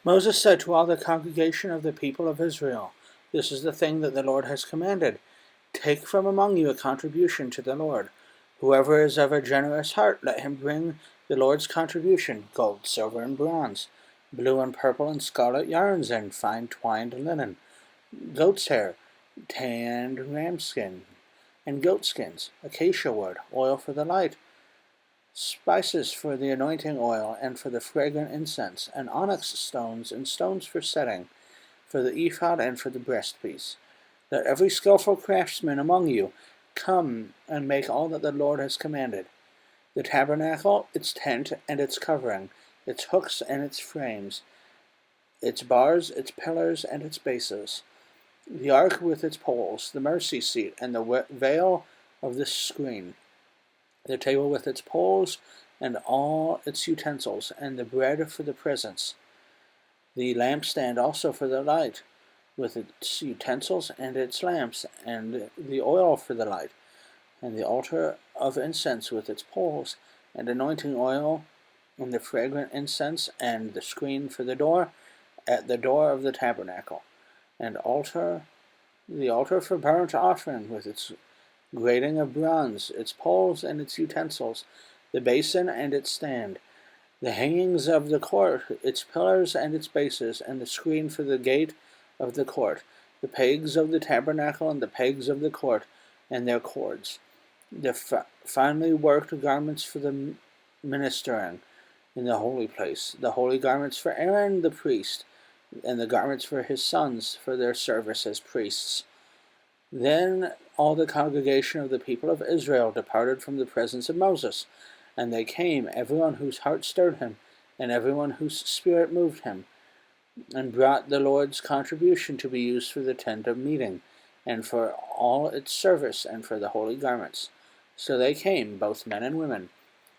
Moses said to all the congregation of the people of Israel, "This is the thing that the Lord has commanded. Take from among you a contribution to the Lord. Whoever is of a generous heart, let him bring the Lord's contribution, gold, silver, and bronze, blue and purple and scarlet yarns, and fine twined linen, goat's hair, tanned ram skin, and goat skins, acacia wood, oil for the light, spices for the anointing oil and for the fragrant incense, and onyx stones and stones for setting, for the ephod and for the breastpiece. Let every skillful craftsman among you come and make all that the Lord has commanded: the tabernacle, its tent and its covering, its hooks and its frames, its bars, its pillars, and its bases, the ark with its poles, the mercy seat, and the veil of the screen, the table with its poles and all its utensils, and the bread for the presence, the lampstand also for the light, with its utensils and its lamps, and the oil for the light, and the altar of incense with its poles, and anointing oil, and the fragrant incense, and the screen for the door, at the door of the tabernacle, and the altar for burnt offering with its grating of bronze, its poles and its utensils, the basin and its stand, the hangings of the court, its pillars and its bases, and the screen for the gate of the court, the pegs of the tabernacle and the pegs of the court, and their cords, the finely worked garments for the ministering in the holy place, the holy garments for Aaron the priest, and the garments for his sons for their service as priests. Then all the congregation of the people of Israel departed from the presence of Moses, and they came, everyone whose heart stirred him, and everyone whose spirit moved him, and brought the Lord's contribution to be used for the tent of meeting, and for all its service, and for the holy garments. So they came, both men and women.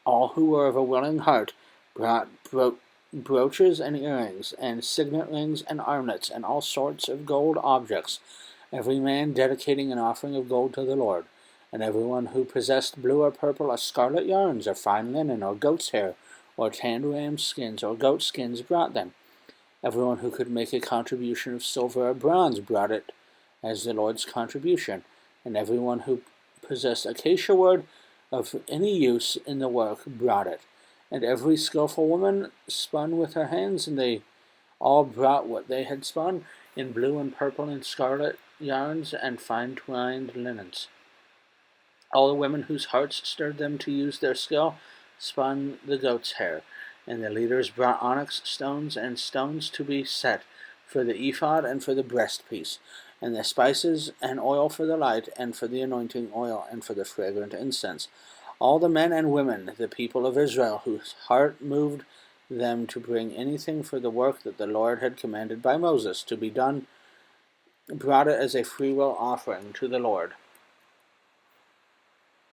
All who were of a willing heart brought brooches and earrings, and signet rings and armlets, and all sorts of gold objects, every man dedicating an offering of gold to the Lord. And everyone who possessed blue or purple or scarlet yarns, or fine linen, or goat's hair, or tanned ram skins, or goat skins brought them. Everyone who could make a contribution of silver or bronze brought it as the Lord's contribution. And everyone who possessed acacia wood of any use in the work brought it. And every skillful woman spun with her hands, and they all brought what they had spun in blue and purple and scarlet yarns and fine twined linens. All the women whose hearts stirred them to use their skill spun the goat's hair, and the leaders brought onyx stones and stones to be set for the ephod and for the breastpiece, and the spices and oil for the light, and for the anointing oil, and for the fragrant incense. All the men and women, the people of Israel, whose heart moved them to bring anything for the work that the Lord had commanded by Moses to be done, brought it as a freewill offering to the Lord.